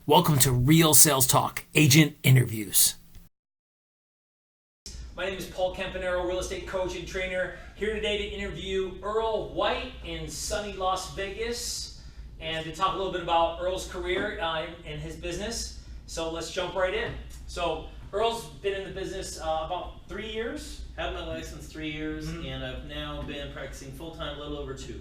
Welcome to Real Sales Talk, Agent Interviews. My name is Pauly Campanaro, real estate coach and trainer, here today to interview Earl White in sunny Las Vegas and to talk a little bit about Earl's career and his business. So let's jump right in. So Earl's been in the business about 3 years. Had my license 3 years, and I've now been practicing full-time a little over 2.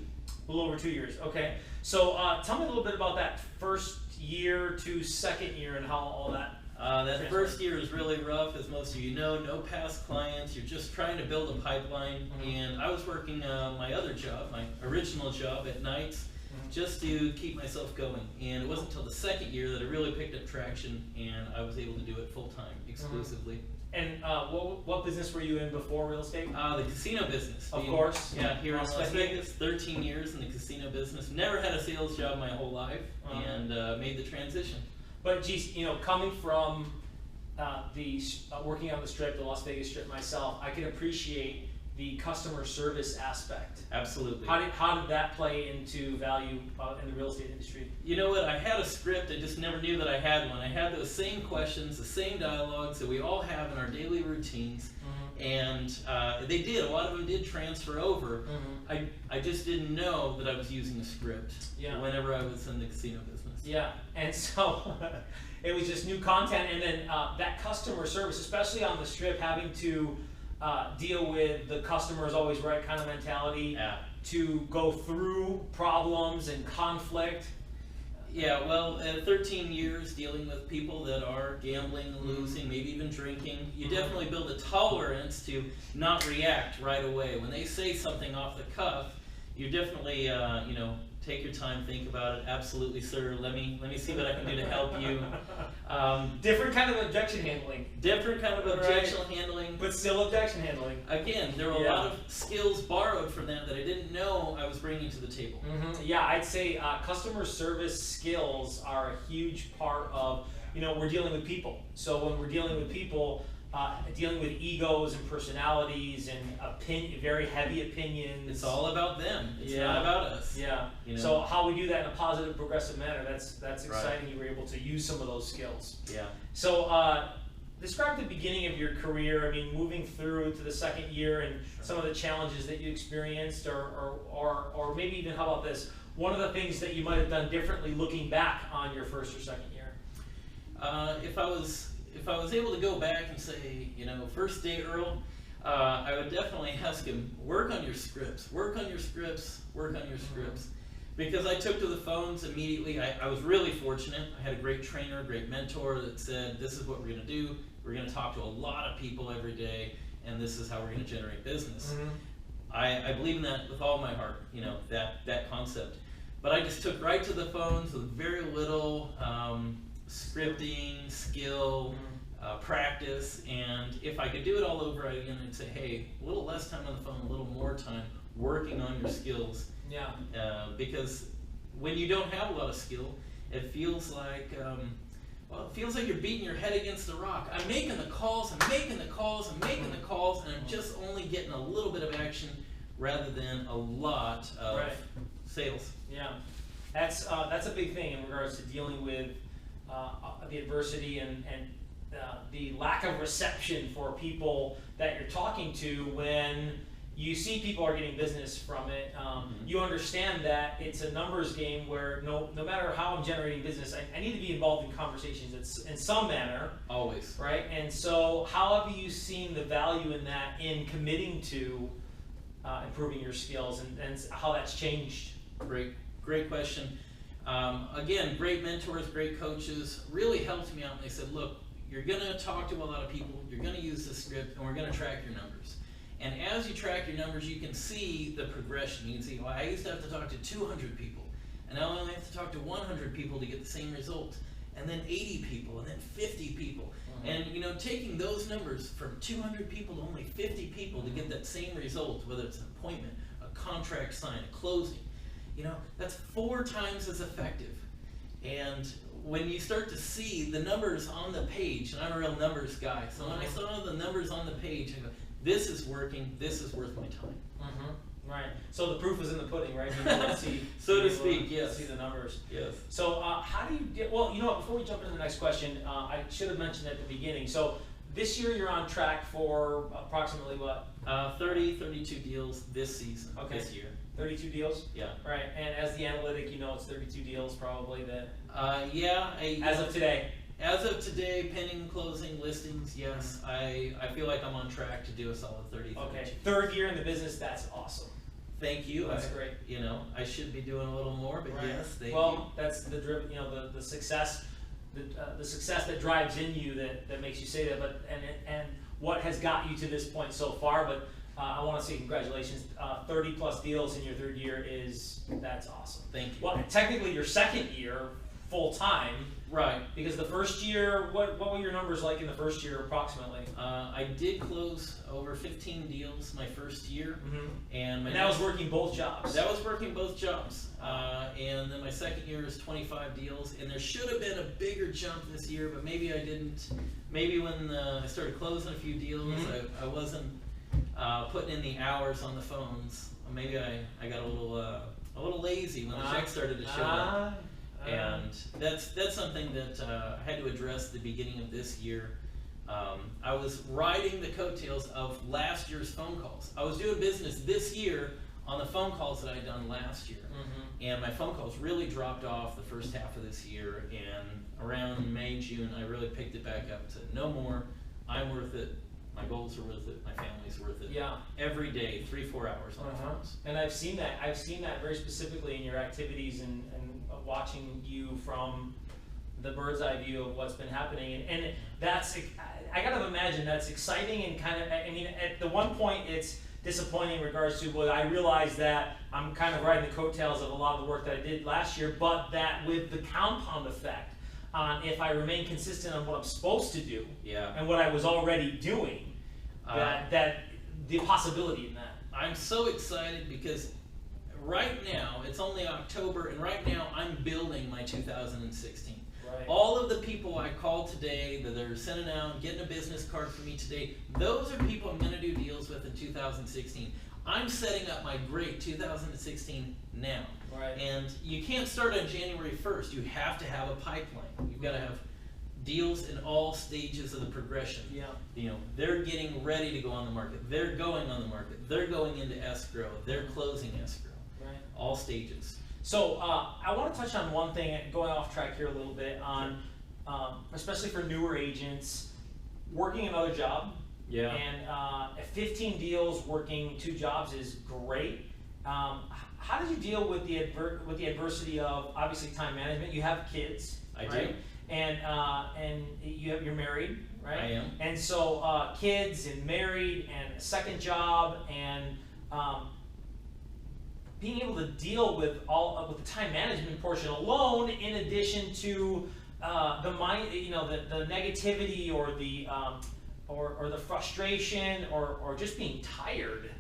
A little over 2 years, okay. So tell me a little bit about that first year to second year and how all that That first year is really rough, as most of you know. No past clients. You're just trying to build a pipeline. And I was working my other job, my original job, at nights, just to keep myself going. And it wasn't until the second year that I really picked up traction, and I was able to do it full-time, exclusively. And what business were you in before real estate? The casino business. Of course. Yeah, here in Las Vegas, 13 years in the casino business. Never had a sales job my whole life, and made the transition. But geez, you know, coming from working on the Strip, the Las Vegas Strip myself, I can appreciate the customer service aspect. Absolutely. How did that play into value in the real estate industry? You know what? I had a script. I just never knew that I had one. I had those same questions, the same dialogues that we all have in our daily routines, and they did. A lot of them did transfer over. I just didn't know that I was using a script whenever I was in the casino business. Yeah, and so it was just new content, and then that customer service, especially on the Strip, having to deal with the customer is always right kind of mentality, to go through problems and conflict. Yeah, well, 13 years dealing with people that are gambling, losing, maybe even drinking, you definitely build a tolerance to not react right away. When they say something off the cuff, you definitely, take your time, think about it. Absolutely, sir. Let me see what I can do to help you. Different kind of objection handling. Different kind of objection handling. But still objection handling. Again, there were a lot of skills borrowed from that I didn't know I was bringing to the table. Yeah, I'd say customer service skills are a huge part of, we're dealing with people. So when we're dealing with people, dealing with egos and personalities and very heavy opinions. It's all about them. It's not about us. Yeah. So how we do that in a positive, progressive manner, that's exciting. You were able to use some of those skills. Yeah. So describe the beginning of your career. I mean, moving through to the second year and some of the challenges that you experienced, or maybe even, how about this? One of the things that you might have done differently looking back on your first or second year. If I was able to go back and say, first day Earl, I would definitely ask him, work on your scripts, work on your scripts, work on your scripts. Because I took to the phones immediately. I was really fortunate. I had a great trainer, a great mentor that said, this is what we're going to do. We're going to talk to a lot of people every day, and this is how we're going to generate business. I believe in that with all my heart, that concept. But I just took right to the phones with very little scripting, skill, practice, and if I could do it all over again, I'd say, hey, a little less time on the phone, a little more time working on your skills. Yeah. Because when you don't have a lot of skill, it feels like you're beating your head against a rock. I'm making the calls, I'm making the calls, I'm making the calls, and I'm just only getting a little bit of action rather than a lot of sales. Yeah, that's a big thing in regards to dealing with the adversity and the lack of reception for people that you're talking to. When you see people are getting business from it, you understand that it's a numbers game where no matter how I'm generating business, I need to be involved in conversations in some manner. Always. Right? And so how have you seen the value in that, in committing to improving your skills, and how that's changed? Great question. Again, great mentors, great coaches really helped me out, and they said, look, you're going to talk to a lot of people, you're going to use the script, and we're going to track your numbers. And as you track your numbers, you can see the progression. You can see, well, I used to have to talk to 200 people, and now I only have to talk to 100 people to get the same result, and then 80 people, and then 50 people. And taking those numbers from 200 people to only 50 people to get that same result, whether it's an appointment, a contract signed, a closing, that's 4 times as effective. And when you start to see the numbers on the page, and I'm a real numbers guy, so when I saw the numbers on the page, I go, this is working, this is worth my time. Right. So the proof is in the pudding, right? You want to see, so to speak, yes. See the numbers. Yes. So how do you get? Well, you know what? Before we jump into the next question, I should have mentioned at the beginning. So this year you're on track for approximately what? 32 deals this season. Okay. This year. 32 deals. Yeah. Right. And as the analytic, you know it's 32 deals probably that. Yeah. As of today. As of today, pending closing listings, yes, I feel like I'm on track to do a solid 30. Okay. Third year in the business, that's awesome. Thank you. That's great. You know, I should be doing a little more, but right. yes, thank you. Well, that's the you know, the success, the success that drives in you that makes you say that. But and what has got you to this point so far. But I want to say congratulations. 30 plus deals in your third year that's awesome. Thank you. Well, technically your second year full time. Right. Because the first year, what were your numbers like in the first year approximately? I did close over 15 deals my first year, and that was working both jobs. That was working both jobs, and then my second year is 25 deals, and there should have been a bigger jump this year, but maybe I didn't. Maybe when I started closing a few deals, I wasn't putting in the hours on the phones. Maybe I got a little lazy when the checks started to show up. And that's something that I had to address at the beginning of this year. I was riding the coattails of last year's phone calls. I was doing business this year on the phone calls that I had done last year. And my phone calls really dropped off the first half of this year. And around May, June, I really picked it back up to no more. I'm worth it. My goals are worth it. My family's worth it. Yeah. Every day, 3-4 hours on the phones. And I've seen that. I've seen that very specifically in your activities and watching you from the bird's eye view of what's been happening. And that's, I gotta imagine that's exciting and kind of, I mean, at the one point it's disappointing in regards to, well, I realize that I'm kind of riding the coattails of a lot of the work that I did last year, but that with the compound effect on if I remain consistent on what I'm supposed to do and what I was already doing, that the possibility in that. I'm so excited because right now, it's only October, and right now I'm building my 2016. Right. All of the people I called today that are sending out, getting a business card from me today, those are people I'm going to do deals with in 2016. I'm setting up my great 2016 now. Right. And you can't start on January 1st. You have to have a pipeline. You've got to have deals in all stages of the progression. Yeah. You know, they're getting ready to go on the market. They're going on the market. They're going into escrow. They're closing escrow. Right. All stages. So I want to touch on one thing, going off track here a little bit, on especially for newer agents, working another job. Yeah. And 15 deals working 2 jobs is great. How did you deal with the adversity of obviously time management? You have kids. I right? do. And you're married, right? I am. And so kids and married and a second job and being able to deal with the time management portion alone, in addition to the negativity or the frustration or just being tired.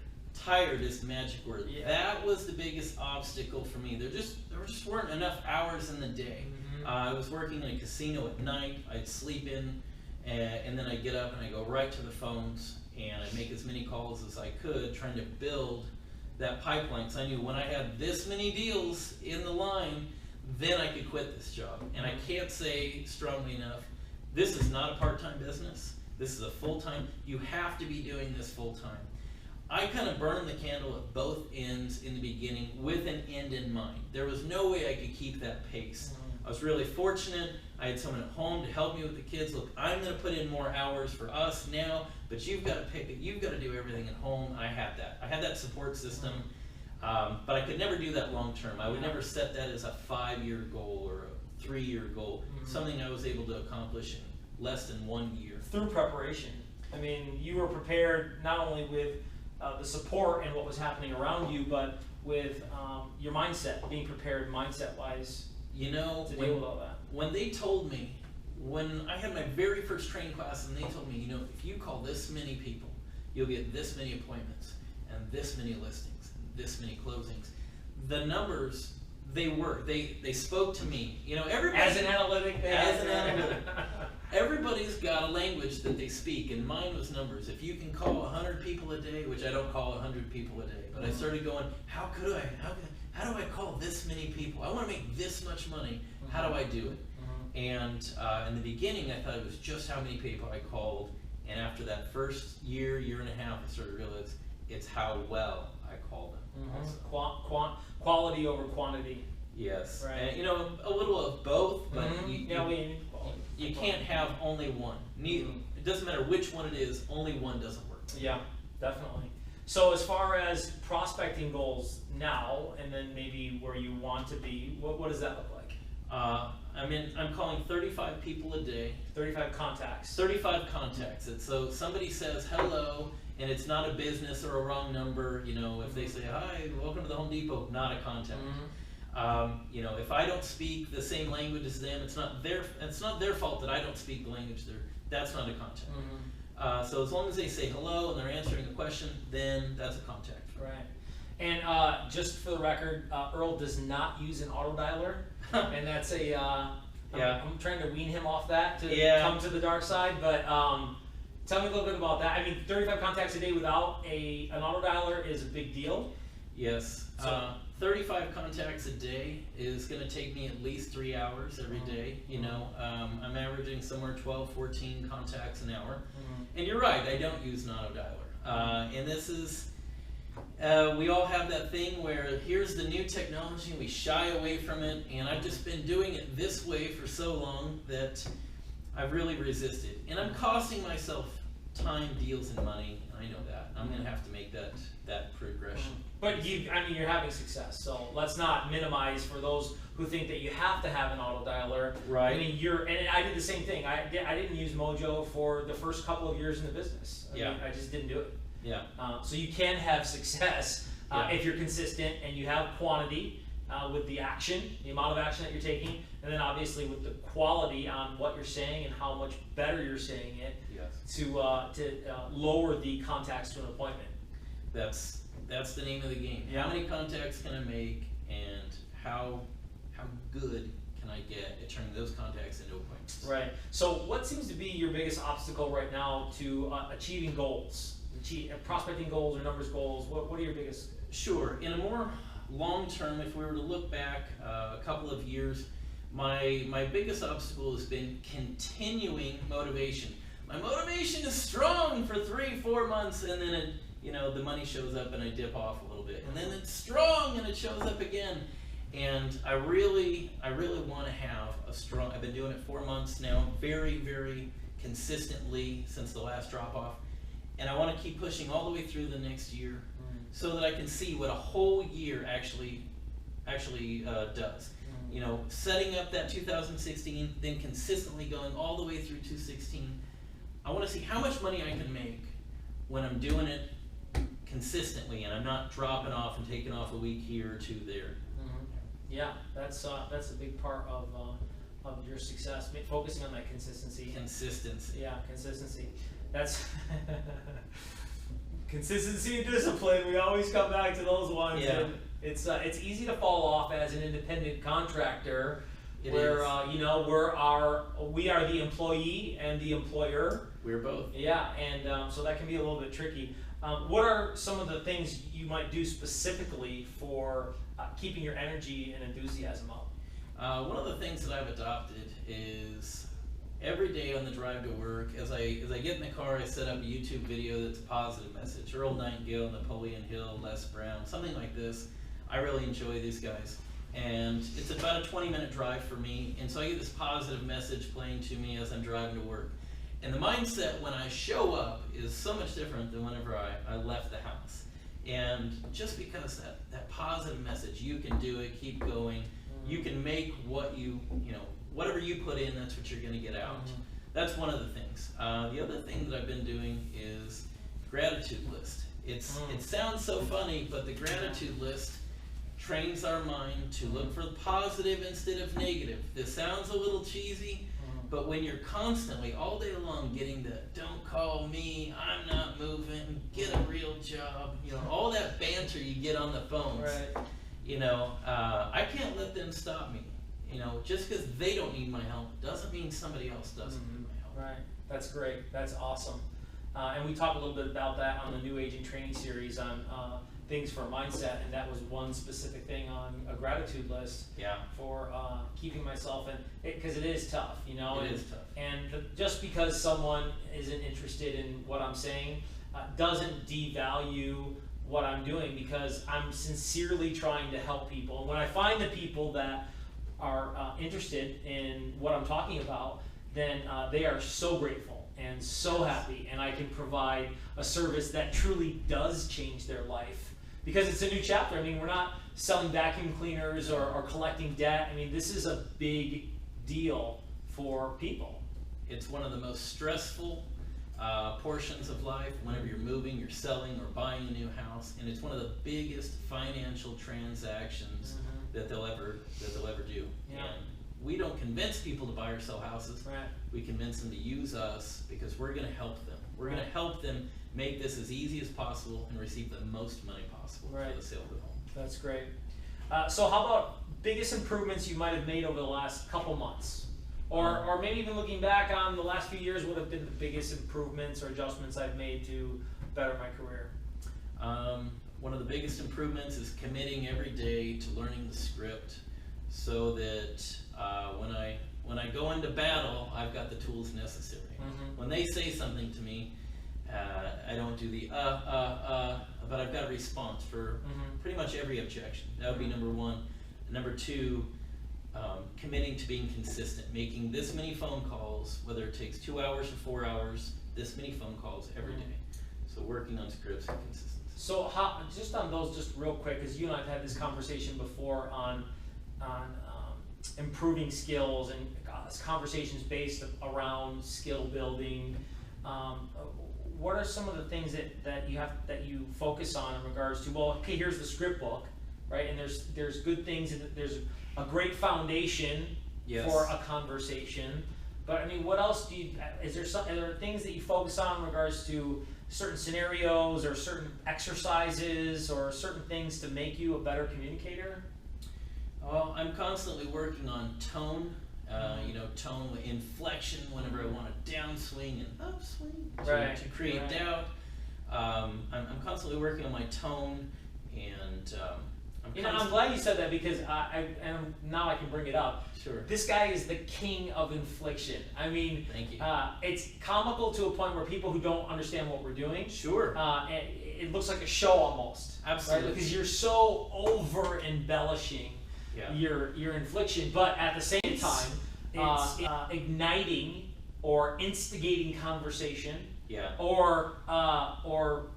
Tired is the magic word. Yeah. That was the biggest obstacle for me. There just weren't enough hours in the day. I was working in a casino at night. I'd sleep in, and then I'd get up and I'd go right to the phones and I'd make as many calls as I could, trying to build that pipeline. So I knew when I had this many deals in the line, then I could quit this job. And I can't say strongly enough, this is not a part-time business. This is a full-time. You have to be doing this full-time. I kind of burned the candle at both ends in the beginning with an end in mind. There was no way I could keep that pace. I was really fortunate. I had someone at home to help me with the kids. Look, I'm going to put in more hours for us now, but you've got to pick it. You've got to do everything at home. I had that. I had that support system, but I could never do that long term. I would never set that as a 5-year goal or a 3-year goal. Something I was able to accomplish in less than 1 year. Through preparation. I mean, you were prepared not only with the support and what was happening around you, but with your mindset, being prepared mindset-wise. You know, to deal with all that. When they told me, when I had my very first training class, and they told me, you know, if you call this many people, you'll get this many appointments, and this many listings, and this many closings. The numbers, they spoke to me. You know, everybody. As an analytic. Everybody's got a language that they speak, and mine was numbers. If you can call 100 people a day, which I don't call 100 people a day, but I started going, how do I call this many people? I want to make this much money. How do I do it? And in the beginning, I thought it was just how many people I called. And after that first year and a half, I started to realize it's how well I called them. Quality over quantity. Yes. Right. And, a little of both, but you can't have only one. It doesn't matter which one it is, only one doesn't work. Yeah, definitely. So as far as prospecting goals now, and then maybe where you want to be, what does that look like? I'm calling 35 people a day. 35 contacts. 35 contacts. And so somebody says hello, and it's not a business or a wrong number. If they say, hi, welcome to the Home Depot, not a contact. If I don't speak the same language as them, it's not their fault that I don't speak the language. That's not a contact. So as long as they say hello and they're answering a question, then that's a contact. Right. And just for the record, Earl does not use an auto dialer, and that's I'm trying to wean him off that to come to the dark side. But tell me a little bit about that. I mean, 35 contacts a day without an auto dialer is a big deal. Yes. 35 contacts a day is going to take me at least 3 hours every day. I'm averaging somewhere 12, 14 contacts an hour. And you're right, I don't use an auto dialer. And this is, we all have that thing where here's the new technology and we shy away from it. And I've just been doing it this way for so long that I've really resisted. And I'm costing myself time, deals, and money. I know that. I'm going to have to make that progression. But you're having success, so let's not minimize for those who think that you have to have an auto dialer. Right. I mean, and I did the same thing. I didn't use Mojo for the first couple of years in the business. I mean, I just didn't do it. Yeah. So you can have success if you're consistent and you have quantity with the action, the amount of action that you're taking, and then obviously with the quality on what you're saying and how much better you're saying it to lower the contacts to an appointment. That's the name of the game. How many contacts can I make, and how good can I get at turning those contacts into appointments? Right. So what seems to be your biggest obstacle right now to achieving goals? Prospecting goals or numbers goals? What are your biggest? Sure. In a more long term, if we were to look back a couple of years, my biggest obstacle has been continuing motivation. My motivation is strong for 3-4 months, and then the money shows up and I dip off a little bit, and then it's strong and it shows up again. And I really want to have a strong. I've been doing it 4 months now, very, very consistently since the last drop off, and I want to keep pushing all the way through the next year, so that I can see what a whole year actually does. Setting up that 2016, then consistently going all the way through 2016. I want to see how much money I can make when I'm doing it consistently, and I'm not dropping off and taking off a week here or two there. Yeah, that's a big part of your success. Focusing on that consistency. Consistency. Yeah, consistency. That's consistency and discipline. We always come back to those ones. Yeah. And it's easy to fall off as an independent contractor, we are the employee and the employer. We're both. Yeah, and so that can be a little bit tricky. What are some of the things you might do specifically for keeping your energy and enthusiasm up? One of the things that I've adopted is every day on the drive to work, as I get in the car, I set up a YouTube video that's a positive message. Earl Nightingale, Napoleon Hill, Les Brown, something like this. I really enjoy these guys. And it's about a 20-minute drive for me, and so I get this positive message playing to me as I'm driving to work. And the mindset when I show up is so much different than whenever I left the house. And just because that positive message, you can do it, keep going, you can make whatever you put in, that's what you're going to get out. That's one of the things. The other thing that I've been doing is gratitude list. It sounds so funny, but the gratitude list trains our mind to look for the positive instead of negative. This sounds a little cheesy, but when you're constantly, all day long, getting the "don't call me, I'm not moving, get a real job," all that banter you get on the phones, I can't let them stop me. Just because they don't need my help doesn't mean somebody else doesn't need my help. Right. That's great. That's awesome. and we talked a little bit about that on the New Aging Training Series on things for mindset, and that was one specific thing on a gratitude list for keeping myself in, because it is tough, you know. It is tough. And just because someone isn't interested in what I'm saying doesn't devalue what I'm doing, because I'm sincerely trying to help people. And when I find the people that are interested in what I'm talking about, then they are so grateful and so happy, and I can provide a service that truly does change their life. Because it's a new chapter. I mean, we're not selling vacuum cleaners or collecting debt. I mean, this is a big deal for people. It's one of the most stressful portions of life whenever you're moving, you're selling, or buying a new house, and it's one of the biggest financial transactions that they'll ever do. Yeah. And we don't convince people to buy or sell houses. Right. We convince them to use us because we're going to help them. We're going to help them make this as easy as possible and receive the most money possible for the sale of the home. That's great. So how about biggest improvements you might have made over the last couple months? Or maybe even looking back on the last few years, what have been the biggest improvements or adjustments I've made to better my career? One of the biggest improvements is committing every day to learning the script, so that when I go into battle, I've got the tools necessary. When they say something to me, I don't do the but I've got a response for pretty much every objection. That would be number one. Number two, committing to being consistent, making this many phone calls, whether it takes 2 hours or 4 hours, this many phone calls every day. So working on scripts and consistency. So how, just on those, just real quick, because you and I've had this conversation before on improving skills and conversations based around skill building. What are some of the things that you focus on in regards to, well, okay, here's the script book, right? And there's good things, and there's a great foundation for a conversation. But I mean, what else are there things that you focus on in regards to certain scenarios or certain exercises or certain things to make you a better communicator? Well, I'm constantly working on tone, tone, inflection whenever I want to downswing and upswing to create doubt. I'm constantly working on my tone, and I'm glad you said that, because and now I can bring it up. Sure. This guy is the king of inflection. I mean, thank you. It's comical to a point where people who don't understand what we're doing, it looks like a show almost. Absolutely. Right? Because you're so over embellishing your inflection, but at the same time, it's igniting or instigating conversation, or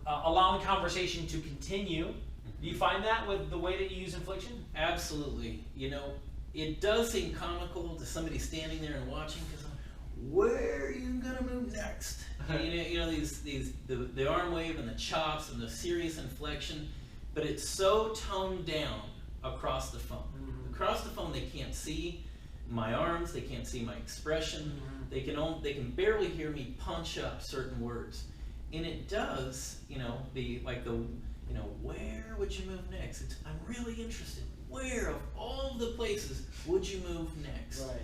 allowing conversation to continue. Do you find that with the way that you use inflection? Absolutely. It does seem comical to somebody standing there and watching, because where are you gonna move next? The arm wave and the chops and the serious inflection, but it's so toned down across the phone. Across the phone, they can't see my arms, they can't see my expression, they can barely hear me punch up certain words, and it does, where would you move next? I'm really interested. Where of all the places would you move next? Right.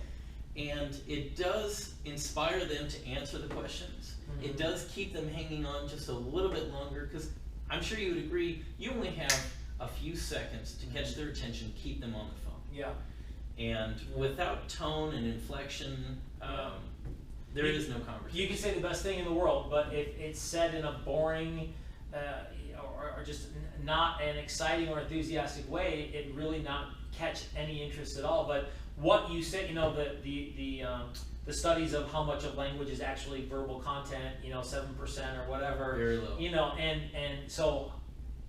And it does inspire them to answer the questions. It does keep them hanging on just a little bit longer, because I'm sure you would agree, you only have a few seconds to catch their attention, keep them on the phone. Yeah. And without tone and inflection, there is no conversation. You can say the best thing in the world, but if it's said in a boring or just not an exciting or enthusiastic way, it really not catch any interest at all. But what you said, the studies of how much of language is actually verbal content, 7% or whatever. Very low. And so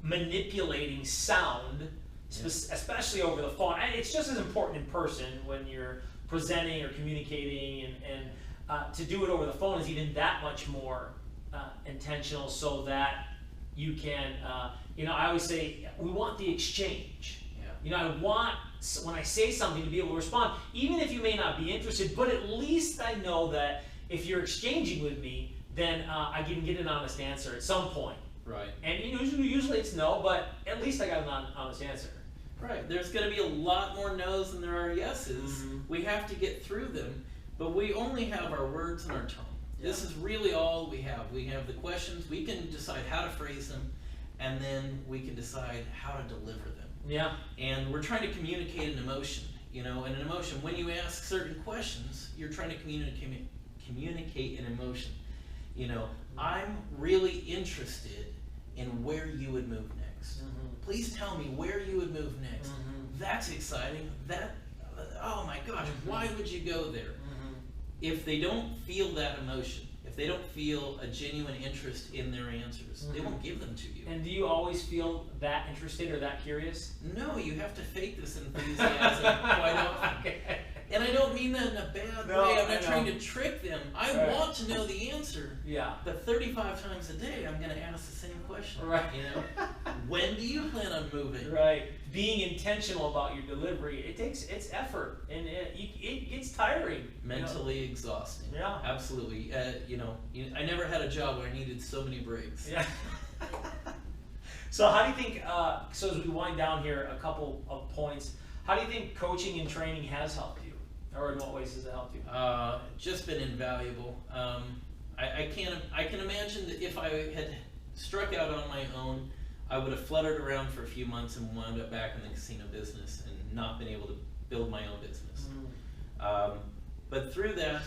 manipulating sound, especially over the phone, and it's just as important in person when you're presenting or communicating, and to do it over the phone is even that much more intentional, so that you can, I always say, we want the exchange. I want, when I say something, to be able to respond, even if you may not be interested, but at least I know that if you're exchanging with me, then I can get an honest answer at some point. Right. And usually it's no, but at least I got an honest answer. Right. There's going to be a lot more no's than there are yeses. We have to get through them, but we only have our words and our tone. This is really all we have. We have the questions. We can decide how to phrase them, and then we can decide how to deliver them. Yeah. And we're trying to communicate an emotion, and an emotion, when you ask certain questions, you're trying to communicate an emotion. I'm really interested in where you would move next. Please tell me where you would move next. That's exciting. Oh my gosh, why would you go there? If they don't feel that emotion, if they don't feel a genuine interest in their answers, they won't give them to you. And do you always feel that interested or that curious? No, you have to fake this enthusiasm quite often. Okay. And I don't mean that in a bad way. I'm not trying to trick them. I want to know the answer. Yeah. But 35 times a day, I'm going to ask the same question. Right. When do you plan on moving? Right. Being intentional about your delivery, it's effort, and it gets tiring. Mentally exhausting. Yeah. Absolutely. I never had a job where I needed so many breaks. Yeah. So how do you think, so as we wind down here, a couple of points, how do you think coaching and training has helped you? Or in what ways has it helped you? Just been invaluable. I can imagine that if I had struck out on my own, I would have fluttered around for a few months and wound up back in the casino business and not been able to build my own business. But through that,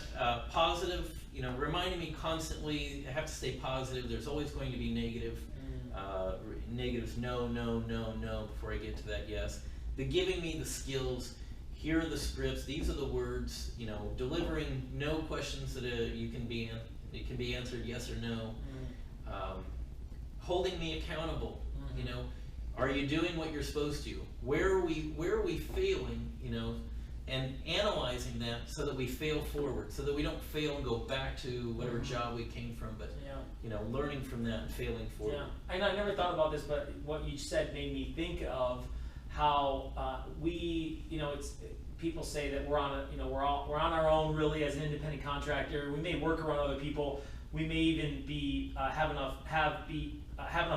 positive, reminding me constantly, I have to stay positive. There's always going to be negative. Negatives, no, before I get to that yes. The giving me the skills. Here are the scripts. These are the words. Delivering no questions that it can be answered yes or no. Holding me accountable. Are you doing what you're supposed to? Where are we failing? And analyzing that so that we fail forward, so that we don't fail and go back to whatever job we came from, but learning from that and failing forward. Yeah, I never thought about this, but what you said made me think of how it's people say that we're on we're on our own really as an independent contractor. We may work around other people. We may even be have enough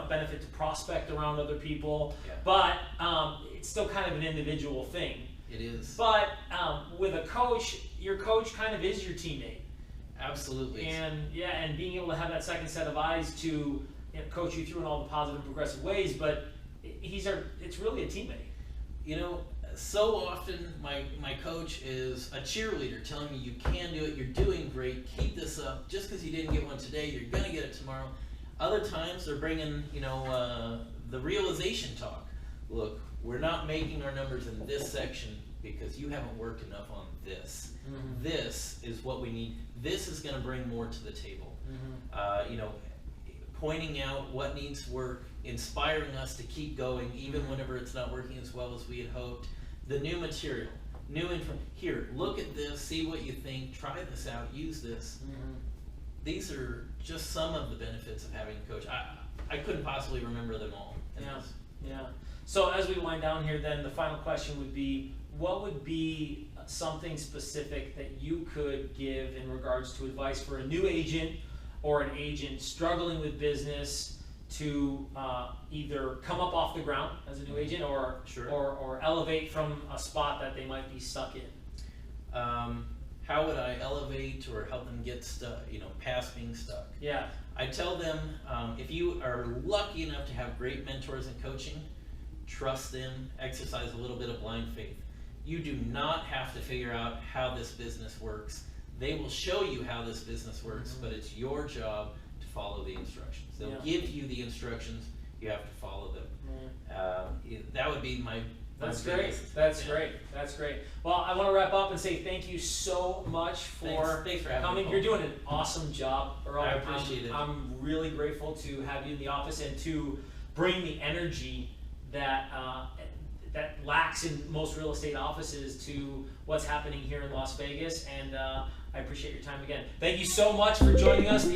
benefit to prospect around other people, but it's still kind of an individual thing. It is. But with a coach, your coach kind of is your teammate. Absolutely. And being able to have that second set of eyes to coach you through in all the positive, progressive ways. But it's really a teammate. So often my coach is a cheerleader telling me you can do it, you're doing great, keep this up. Just because you didn't get one today, you're going to get it tomorrow. Other times they're bringing, the realization talk. Look, we're not making our numbers in this section because you haven't worked enough on this. This is what we need. This is going to bring more to the table. Pointing out what needs work, inspiring us to keep going even whenever it's not working as well as we had hoped. The new material, new info. Here, look at this, see what you think, try this out, use this. These are just some of the benefits of having a coach. I couldn't possibly remember them all. Yeah. So as we wind down here, then the final question would be, what would be something specific that you could give in regards to advice for a new agent or an agent struggling with business to either come up off the ground as a new agent or elevate from a spot that they might be stuck in? How would I elevate or help them get stuck, past being stuck? Yeah. I tell them, if you are lucky enough to have great mentors in coaching, trust them, exercise a little bit of blind faith. You do not have to figure out how this business works. They will show you how this business works, but it's your job to follow the instructions. They'll give you the instructions, you have to follow them. That would be my That's great. That's great. Well, I want to wrap up and say thank you so much for thanks for having coming. me. You're doing an awesome job, Earl. I appreciate it. I'm really grateful to have you in the office and to bring the energy that that lacks in most real estate offices to what's happening here in Las Vegas. And I appreciate your time again. Thank you so much for joining us.